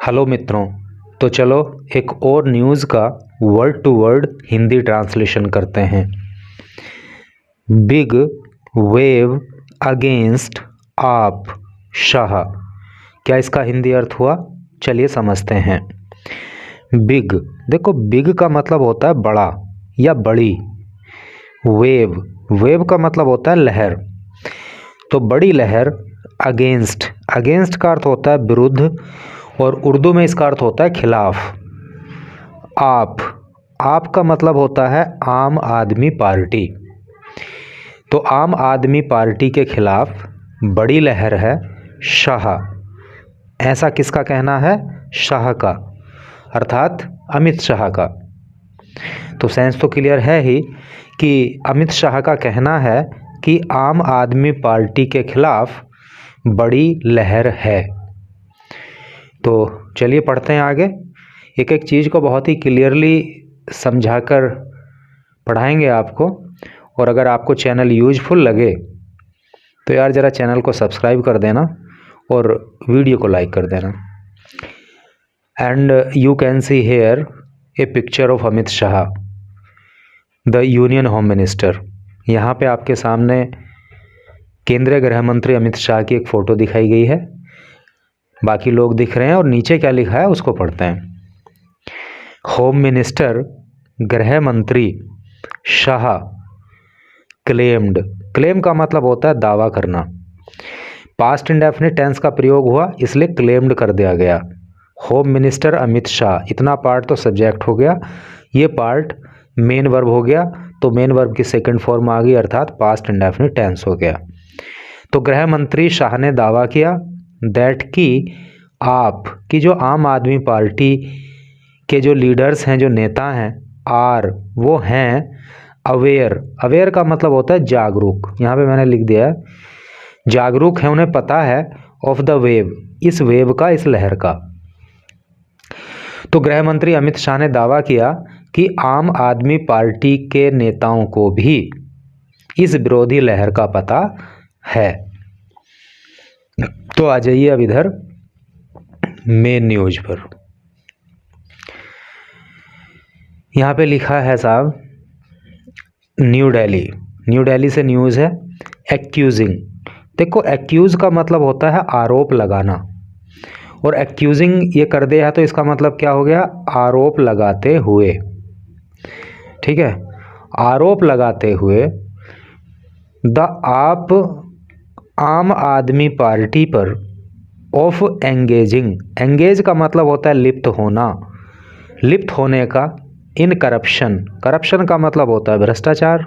Hello मित्रों, तो चलो एक और न्यूज़ का word to word Hindi translation करते हैं। बिग वेव अगेंस्ट आप शाह, क्या इसका हिंदी अर्थ हुआ? चलिए समझते हैं। बिग, देखो बिग का मतलब होता है बड़ा या बड़ी। वेव, वेव का मतलब होता है लहर। तो बड़ी लहर अगेंस्ट, अगेंस्ट का अर्थ होता है विरुद्ध और उर्दू में इसका अर्थ होता है खिलाफ। आप का मतलब होता है आम आदमी पार्टी। तो आम आदमी पार्टी के खिलाफ बड़ी लहर है शाह। ऐसा किसका कहना है? शाह का, अर्थात अमित शाह का। तो सेंस तो क्लियर है ही कि अमित शाह का कहना है कि आम आदमी पार्टी के खिलाफ बड़ी लहर है। तो चलिए पढ़ते हैं आगे। एक एक चीज़ को बहुत ही क्लियरली समझाकर पढ़ाएंगे आपको। और अगर आपको चैनल यूजफुल लगे तो यार ज़रा चैनल को सब्सक्राइब कर देना और वीडियो को लाइक कर देना। And you can see here a picture of Amit Shah, the union home minister. यहाँ पे आपके सामने केंद्रीय गृह मंत्री अमित शाह की एक फ़ोटो दिखाई गई है। बाकी लोग दिख रहे हैं और नीचे क्या लिखा है उसको पढ़ते हैं। होम मिनिस्टर, गृह मंत्री शाह क्लेम्ड। क्लेम का मतलब होता है दावा करना। पास्ट इंडेफिनिट टेंस का प्रयोग हुआ इसलिए क्लेम्ड कर दिया गया। होम मिनिस्टर अमित शाह, इतना पार्ट तो सब्जेक्ट हो गया, ये पार्ट मेन वर्ब हो गया। तो मेन वर्ब की सेकंड फॉर्म आ गई अर्थात पास्ट इंडेफिनिट टेंस हो गया। तो गृह मंत्री शाह ने दावा किया दैट कि आप की जो आम आदमी पार्टी के जो लीडर्स हैं, जो नेता हैं, आर वो हैं अवेयर। अवेयर का मतलब होता है जागरूक। यहाँ पे मैंने लिख दिया है जागरूक है, उन्हें पता है ऑफ द वेव, इस वेव का, इस लहर का। तो गृह मंत्री अमित शाह ने दावा किया कि आम आदमी पार्टी के नेताओं को भी इस विरोधी लहर का पता है। तो आ जाइए अब इधर मेन न्यूज पर। यहाँ पे लिखा है साहब न्यू दिल्ली, न्यू दिल्ली से न्यूज़ है एक्यूजिंग। देखो एक्यूज़ का मतलब होता है आरोप लगाना, और एक्यूजिंग ये कर दिया है तो इसका मतलब क्या हो गया? आरोप लगाते हुए। ठीक है, आरोप लगाते हुए द आप आम आदमी पार्टी पर ऑफ एंगेजिंग। एंगेज का मतलब होता है लिप्त होना, लिप्त होने का। इन करप्शन, करप्शन का मतलब होता है भ्रष्टाचार।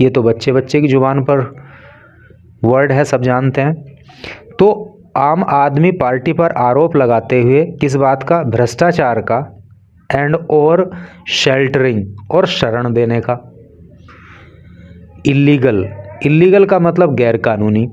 ये तो बच्चे बच्चे की जुबान पर वर्ड है, सब जानते हैं। तो आम आदमी पार्टी पर आरोप लगाते हुए किस बात का? भ्रष्टाचार का। एंड और शेल्टरिंग, और शरण देने का। इलीगल, इलीगल का मतलब गैर कानूनी।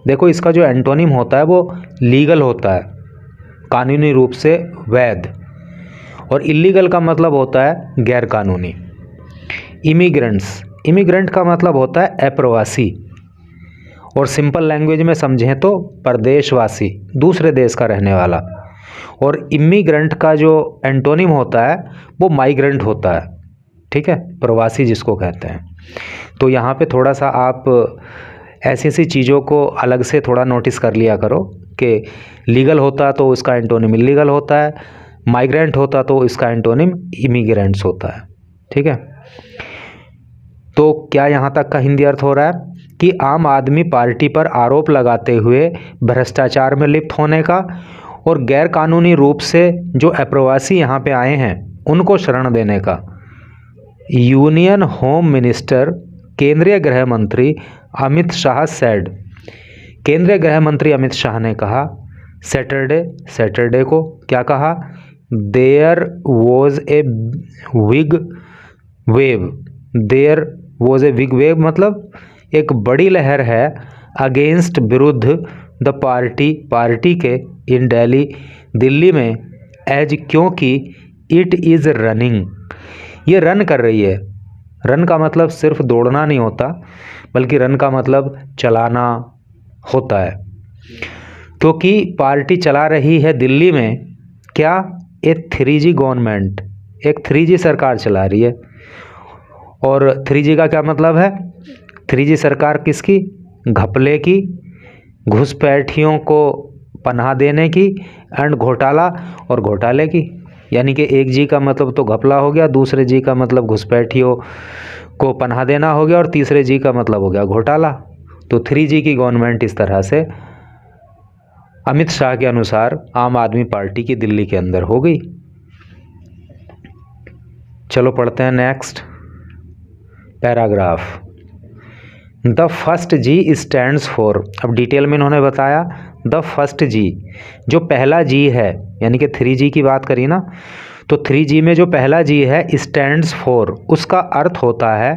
देखो इसका जो एंटोनिम होता है वो लीगल होता है, कानूनी रूप से वैध, और इलीगल का मतलब होता है गैर कानूनी। इमिग्रेंट्स, इमिग्रेंट का मतलब होता है अप्रवासी, और सिंपल लैंग्वेज में समझें तो परदेशवासी, दूसरे देश का रहने वाला। और इमिग्रेंट का जो एंटोनिम होता है वो माइग्रेंट होता है। ठीक है, प्रवासी जिसको कहते हैं। तो यहाँ पे थोड़ा सा आप ऐसी ऐसी चीज़ों को अलग से थोड़ा नोटिस कर लिया करो कि लीगल होता तो इसका एंटोनिम इलीगल होता है, माइग्रेंट होता तो इसका एंटोनिम इमिग्रेंट्स होता है। ठीक है, तो क्या यहाँ तक का हिंदी अर्थ हो रहा है कि आम आदमी पार्टी पर आरोप लगाते हुए भ्रष्टाचार में लिप्त होने का, और गैर कानूनी रूप से जो अप्रवासी यहाँ पे आए हैं उनको शरण देने का। यूनियन होम मिनिस्टर, केंद्रीय गृह मंत्री अमित शाह सेड। केंद्रीय गृह मंत्री अमित शाह ने कहा सैटरडे, सैटरडे को क्या कहा? There was a big wave, there was a big wave मतलब एक बड़ी लहर है अगेंस्ट, विरुद्ध, द पार्टी, पार्टी के, इन दिल्ली, दिल्ली में, एज क्योंकि इट इज़ रनिंग, ये रन कर रही है। रन का मतलब सिर्फ दौड़ना नहीं होता, बल्कि रन का मतलब चलाना होता है। क्योंकि पार्टी चला रही है दिल्ली में क्या? ए 3G गवर्नमेंट, एक 3G सरकार चला रही है। और 3G का क्या मतलब है? 3G सरकार किसकी? घपले की, घुसपैठियों को पनाह देने की, एंड घोटाला और घोटाले की। यानी कि एक जी का मतलब तो घपला हो गया, दूसरे जी का मतलब घुसपैठियों को पनाह देना हो गया, और तीसरे जी का मतलब हो गया घोटाला। तो 3G की गवर्नमेंट इस तरह से अमित शाह के अनुसार आम आदमी पार्टी की दिल्ली के अंदर हो गई। चलो पढ़ते हैं next paragraph. The first ji stands for, अब डिटेल में इन्होंने बताया द फर्स्ट जी, जो पहला जी है, यानी कि 3G की बात करी ना, तो 3G में जो पहला जी है स्टैंड्स फॉर, उसका अर्थ होता है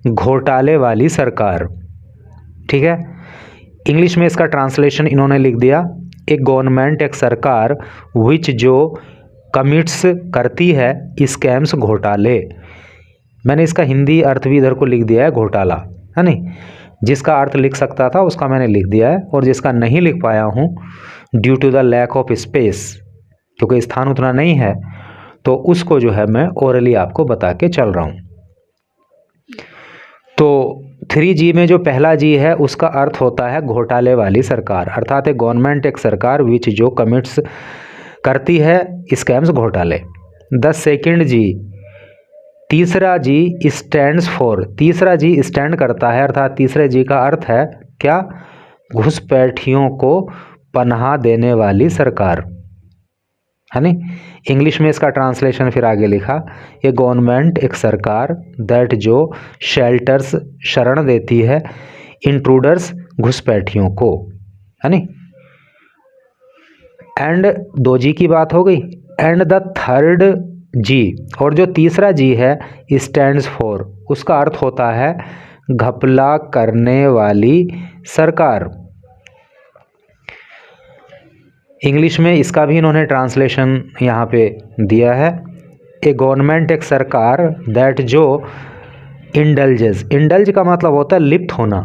घोटाले वाली सरकार। ठीक है, इंग्लिश में इसका ट्रांसलेशन इन्होंने लिख दिया एक गवर्नमेंट, एक सरकार, विच जो कमिट्स करती है स्कैम्स, घोटाले। मैंने इसका हिंदी अर्थ भी इधर को लिख दिया है घोटाला, है नहीं। जिसका अर्थ लिख सकता था उसका मैंने लिख दिया है, और जिसका नहीं लिख पाया हूँ due to the lack of space, क्योंकि स्थान उतना नहीं है, तो उसको जो है मैं ओरली आपको बता के चल रहा हूँ। तो 3G में जो पहला जी है उसका अर्थ होता है घोटाले वाली सरकार, अर्थात एक गवर्नमेंट, एक सरकार विच जो कमिट्स करती है स्कैम्स, घोटाले। द सेकेंड जी, तीसरा जी स्टैंड्स फॉर, तीसरा जी स्टैंड करता है, अर्थात तीसरे जी का अर्थ है क्या? घुसपैठियों को पनाह देने वाली सरकार, है नी। इंग्लिश में इसका ट्रांसलेशन फिर आगे लिखा, ये गवर्नमेंट, एक सरकार, दैट जो शेल्टर्स, शरण देती है, इंट्रूडर्स, घुसपैठियों को, है नी। एंड 2G की बात हो गई। एंड द थर्ड जी, और जो तीसरा जी है स्टैंड्स फॉर, उसका अर्थ होता है घपला करने वाली सरकार। इंग्लिश में इसका भी इन्होंने ट्रांसलेशन यहाँ पे दिया है, ए गवर्नमेंट, एक सरकार, दैट जो इंडल्जेस, इंडल्ज का मतलब होता है लिप्त होना,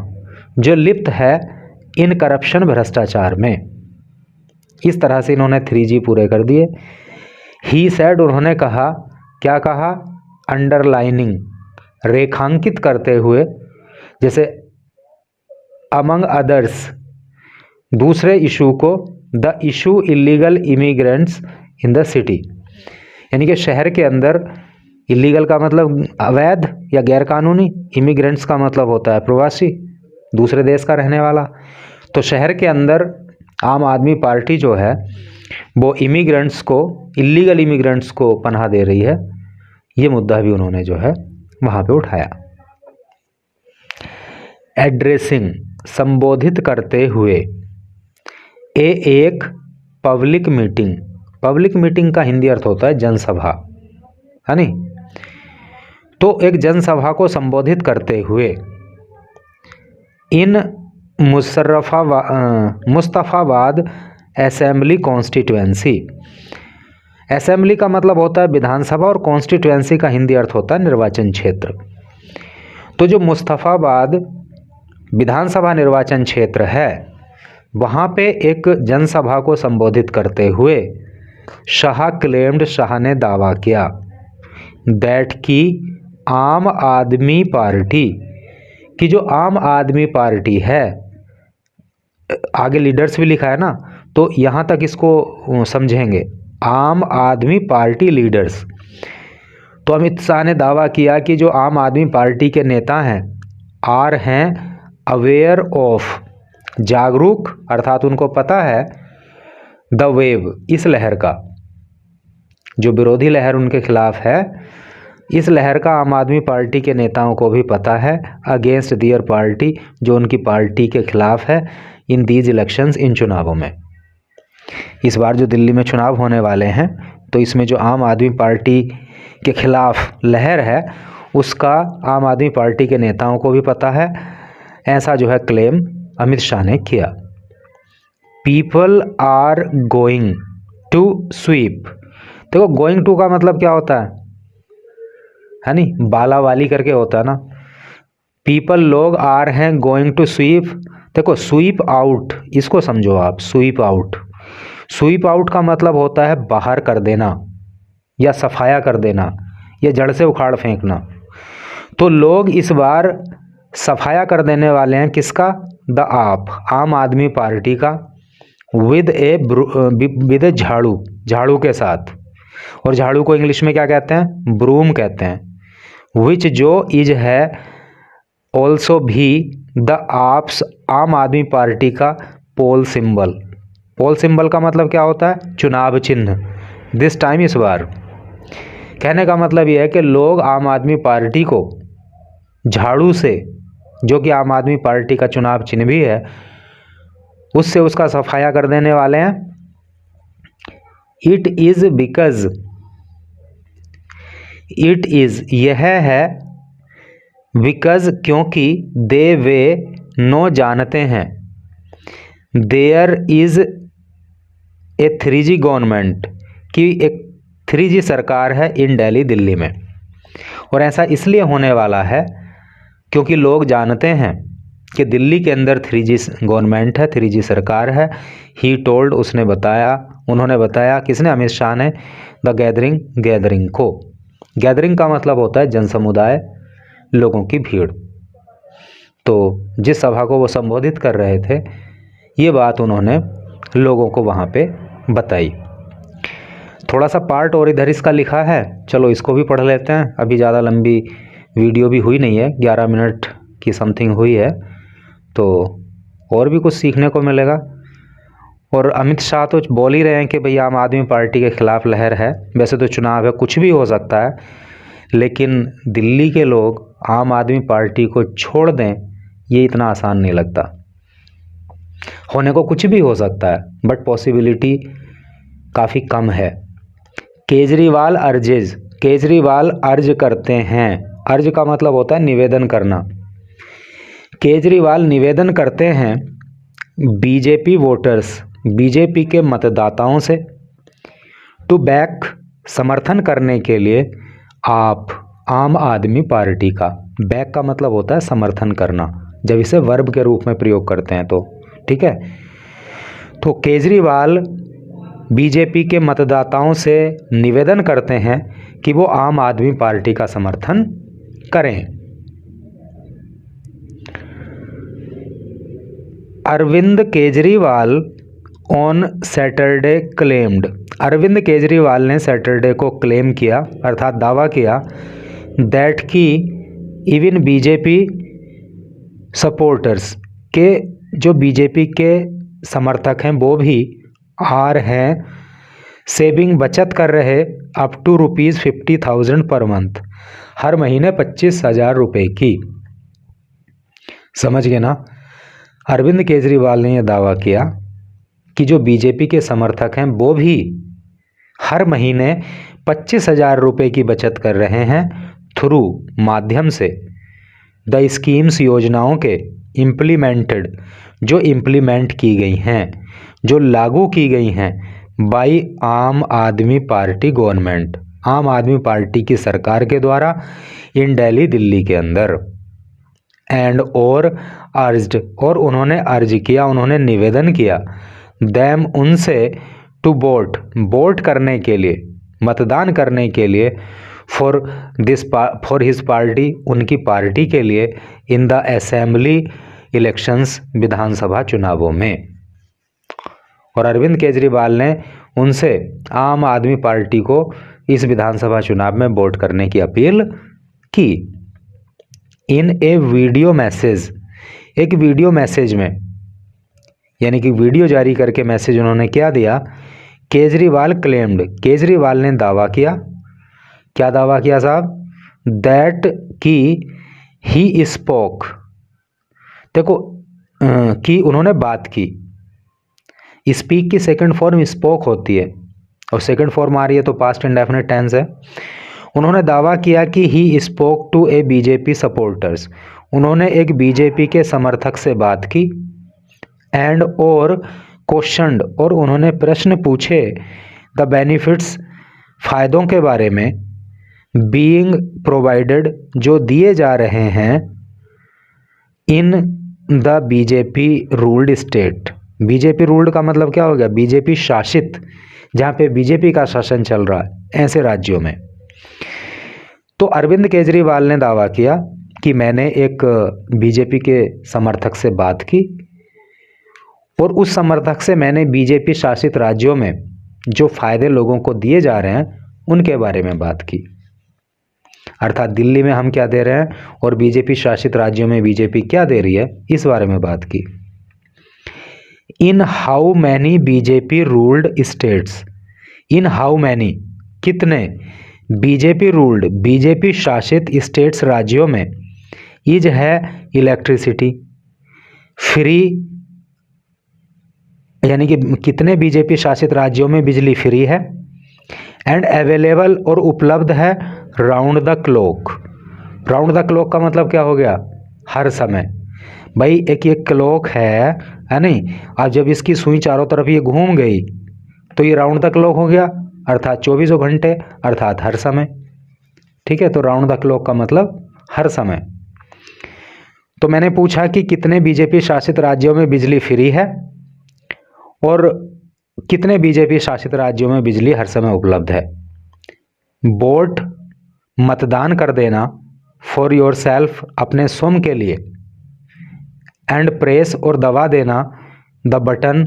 जो लिप्त है इन करप्शन, भ्रष्टाचार में। इस तरह से इन्होंने 3G पूरे कर दिए। ही सेड, उन्होंने कहा, क्या कहा? अंडरलाइनिंग, रेखांकित करते हुए, जैसे अमंग अदर्स, दूसरे इशू को, the issue illegal immigrants in the city, यानी कि शहर के अंदर, इलीगल का मतलब अवैध या गैरकानूनी, इमिग्रेंट्स का मतलब होता है प्रवासी, दूसरे देश का रहने वाला। तो शहर के अंदर आम आदमी पार्टी जो है वो इमिग्रेंट्स को, इलीगल इमिग्रेंट्स को पनाह दे रही है, ये मुद्दा भी उन्होंने जो है वहाँ पे उठाया। एड्रेसिंग, संबोधित करते हुए, एक पब्लिक मीटिंग, पब्लिक मीटिंग का हिंदी अर्थ होता है जनसभा, है नी। तो एक जनसभा को संबोधित करते हुए, इन मुस्तफ़ाबाद असेंबली कॉन्स्टिट्यूएंसी, असेंबली का मतलब होता है विधानसभा, और कॉन्स्टिट्यूएंसी का हिंदी अर्थ होता है निर्वाचन क्षेत्र। तो जो मुस्तफ़ाबाद विधानसभा निर्वाचन क्षेत्र है, वहाँ पे एक जनसभा को संबोधित करते हुए शाह क्लेम्ड, शाह ने दावा किया, दैट की आम आदमी पार्टी, कि जो आम आदमी पार्टी है, आगे लीडर्स भी लिखा है ना, तो यहाँ तक इसको समझेंगे, आम आदमी पार्टी लीडर्स। तो अमित शाह ने दावा किया कि जो आम आदमी पार्टी के नेता हैं, आर हैं अवेयर ऑफ, जागरूक, अर्थात उनको पता है, द वेव, इस लहर का, जो विरोधी लहर उनके खिलाफ है, इस लहर का आम आदमी पार्टी के नेताओं को भी पता है, अगेंस्ट दियर पार्टी, जो उनकी पार्टी के खिलाफ है, इन दीज इलेक्शंस, इन चुनावों में। इस बार जो दिल्ली में चुनाव होने वाले हैं, तो इसमें जो आम आदमी पार्टी के खिलाफ लहर है, उसका आम आदमी पार्टी के नेताओं को भी पता है, ऐसा जो है क्लेम अमित शाह ने किया। People are going to sweep, देखो गोइंग टू का मतलब क्या होता है नी, बाला वाली करके होता है ना। पीपल, लोग, आर हैं गोइंग टू स्वीप, देखो स्वीप आउट, इसको समझो आप, स्वीप आउट, स्वीप आउट का मतलब होता है बाहर कर देना या सफाया कर देना या जड़ से उखाड़ फेंकना। तो लोग इस बार सफाया कर देने वाले हैं किसका? द आप, आम आदमी पार्टी का, विद झाड़ू, झाड़ू के साथ। और झाड़ू को इंग्लिश में क्या कहते हैं? ब्रूम कहते हैं। विच जो इज है ऑल्सो भी द आप्स, आम आदमी पार्टी का पोल सिंबल। पोल सिंबल का मतलब क्या होता है? चुनाव चिन्ह। दिस टाइम, इस बार। कहने का मतलब यह है कि लोग आम आदमी पार्टी को झाड़ू से, जो कि आम आदमी पार्टी का चुनाव चिन्ह भी है, उससे उसका सफाया कर देने वाले हैं। It is because, it is यह है, बिकॉज क्योंकि, दे वे नो जानते हैं, there is a 3G government की एक 3G सरकार है इन दिल्ली, दिल्ली में। और ऐसा इसलिए होने वाला है क्योंकि लोग जानते हैं कि दिल्ली के अंदर 3G गवर्नमेंट है, 3G सरकार है। ही टोल्ड, उसने बताया, उन्होंने बताया, किसने? अमित शाह ने। द गैदरिंग, गैदरिंग को, गैदरिंग का मतलब होता है जनसमुदाय, लोगों की भीड़। तो जिस सभा को वो संबोधित कर रहे थे, ये बात उन्होंने लोगों को वहाँ पे बताई। थोड़ा सा पार्ट और इधर इसका लिखा है, चलो इसको भी पढ़ लेते हैं। अभी ज़्यादा लंबी वीडियो भी हुई नहीं है, 11 मिनट की समथिंग हुई है, तो और भी कुछ सीखने को मिलेगा। और अमित शाह तो बोल ही रहे हैं कि भाई आम आदमी पार्टी के खिलाफ लहर है। वैसे तो चुनाव है, कुछ भी हो सकता है, लेकिन दिल्ली के लोग आम आदमी पार्टी को छोड़ दें, ये इतना आसान नहीं लगता। होने को कुछ भी हो सकता है, बट पॉसिबिलिटी काफ़ी कम है। केजरीवाल अर्जेज, केजरीवाल अर्ज करते हैं। अर्ज का मतलब होता है निवेदन करना। केजरीवाल निवेदन करते हैं बीजेपी वोटर्स, बीजेपी के मतदाताओं से, टू बैक, समर्थन करने के लिए, आप, आम आदमी पार्टी का। बैक का मतलब होता है समर्थन करना, जब इसे वर्ब के रूप में प्रयोग करते हैं तो, ठीक है। तो केजरीवाल बीजेपी के मतदाताओं से निवेदन करते हैं कि वो आम आदमी पार्टी का समर्थन करें। Arvind Kejriwal on Saturday claimed, Arvind Kejriwal ने सैटरडे को क्लेम किया, अर्थात दावा किया, दैट की इवन बीजेपी सपोर्टर्स, के जो बीजेपी के समर्थक हैं वो भी आर हैं, सेविंग, बचत कर रहे, अप टू ₹50,000 पर मंथ, हर महीने 25,000 रुपये की। समझ गए ना? अरविंद केजरीवाल ने यह दावा किया कि जो बीजेपी के समर्थक हैं वो भी हर महीने 25,000 रुपये की बचत कर रहे हैं, थ्रू, माध्यम से, द स्कीम्स, योजनाओं के, इम्प्लीमेंटेड, जो इम्प्लीमेंट की गई हैं, जो लागू की गई हैं, बाई आम आदमी पार्टी गवर्नमेंट, आम आदमी पार्टी की सरकार के द्वारा, इन दिल्ली, दिल्ली के अंदर। एंड और अर्ज्ड, और उन्होंने अर्ज किया, उन्होंने निवेदन किया, दैम, उनसे, टू वोट, वोट करने के लिए, मतदान करने के लिए, फॉर हिज पार्टी, उनकी पार्टी के लिए, इन द असेंबली इलेक्शंस, विधानसभा चुनावों में। और अरविंद केजरीवाल ने उनसे, आम आदमी पार्टी को इस विधानसभा चुनाव में वोट करने की अपील की। इन ए वीडियो मैसेज, एक वीडियो मैसेज में, यानी कि वीडियो जारी करके मैसेज उन्होंने क्या दिया? केजरीवाल क्लेम्ड, केजरीवाल ने दावा किया, क्या दावा किया साहब? दैट की ही स्पोक, देखो कि उन्होंने बात की, स्पीक की सेकंड फॉर्म स्पोक होती है, और सेकंड फॉर्म आ रही है तो पास्ट इंडेफिनिट टेंस है। उन्होंने दावा किया कि he spoke to a BJP supporters, उन्होंने एक बीजेपी के समर्थक से बात की, एंड और क्वेश्चनड, और उन्होंने प्रश्न पूछे, द बेनिफिट्स, फ़ायदों के बारे में, बीइंग प्रोवाइडेड, जो दिए जा रहे हैं, in the BJP ruled state, BJP ruled का मतलब क्या हो गया? बीजेपी शासित, जहाँ पे बीजेपी का शासन चल रहा है, ऐसे राज्यों में। तो अरविंद केजरीवाल ने दावा किया कि मैंने एक बीजेपी के समर्थक से बात की और उस समर्थक से मैंने बीजेपी शासित राज्यों में जो फायदे लोगों को दिए जा रहे हैं उनके बारे में बात की। अर्थात दिल्ली में हम क्या दे रहे हैं और बीजेपी शासित राज्यों में बीजेपी क्या दे रही है, इस बारे में बात की। In how many BJP ruled states, in how many, कितने, बीजेपी रूल्ड, बीजेपी शासित स्टेट्स राज्यों में, इज है इलेक्ट्रिसिटी, फ्री, यानी कि कितने बीजेपी शासित राज्यों में बिजली फ्री है, एंड अवेलेबल, और उपलब्ध है round the clock. Round the clock का मतलब क्या हो गया? हर समय। भाई एक ये क्लॉक है नहीं, अब जब इसकी सुई चारों तरफ ये घूम गई तो ये राउंड द क्लॉक हो गया, अर्थात 24 घंटे, अर्थात हर समय। ठीक है, तो राउंड द क्लॉक का मतलब हर समय। तो मैंने पूछा कि कितने बीजेपी शासित राज्यों में बिजली फ्री है और कितने बीजेपी शासित राज्यों में बिजली हर समय उपलब्ध है। वोट, मतदान कर देना, फॉर योर सेल्फ, अपने स्वयं के लिए, एंड प्रेस, और दबा देना, द बटन,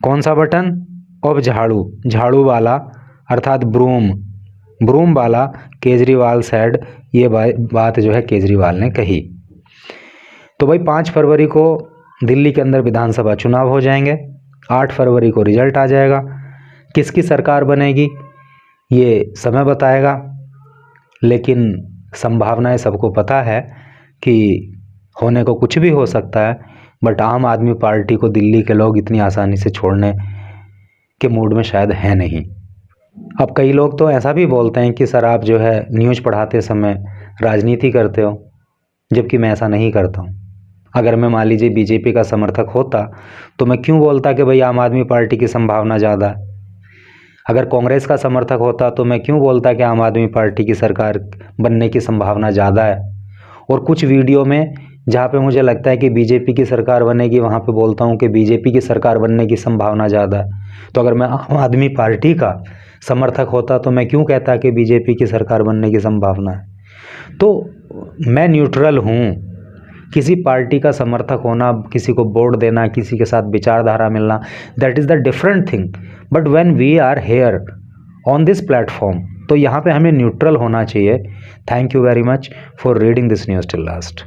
कौन सा बटन? ऑफ झाड़ू, झाड़ू वाला, अर्थात ब्रूम, ब्रूम वाला, केजरीवाल सेड, ये बात जो है केजरीवाल ने कही। तो भाई 5 फरवरी को दिल्ली के अंदर विधानसभा चुनाव हो जाएंगे, 8 फरवरी को रिजल्ट आ जाएगा। किसकी सरकार बनेगी ये समय बताएगा, लेकिन संभावनाएं सबको पता है कि होने को कुछ भी हो सकता है, बट आम आदमी पार्टी को दिल्ली के लोग इतनी आसानी से छोड़ने के मूड में शायद है नहीं। अब कई लोग तो ऐसा भी बोलते हैं कि सर आप जो है न्यूज़ पढ़ाते समय राजनीति करते हो, जबकि मैं ऐसा नहीं करता हूँ। अगर मैं मान लीजिए बीजेपी का समर्थक होता तो मैं क्यों बोलता कि भाई आम आदमी पार्टी की संभावना ज़्यादा है। अगर कांग्रेस का समर्थक होता तो मैं क्यों बोलता कि आम आदमी पार्टी की सरकार बनने की संभावना ज़्यादा है। और कुछ वीडियो में जहाँ पे मुझे लगता है कि बीजेपी की सरकार बनेगी, वहाँ पे बोलता हूँ कि बीजेपी की सरकार बनने की संभावना ज़्यादा है। तो अगर मैं आम आदमी पार्टी का समर्थक होता तो मैं क्यों कहता कि बीजेपी की सरकार बनने की संभावना है। तो मैं न्यूट्रल हूँ। किसी पार्टी का समर्थक होना, किसी को वोट देना, किसी के साथ विचारधारा मिलना, that is the different thing. But when we are here on this platform, तो यहाँ पे हमें न्यूट्रल होना चाहिए। Thank you very much for reading this news till last.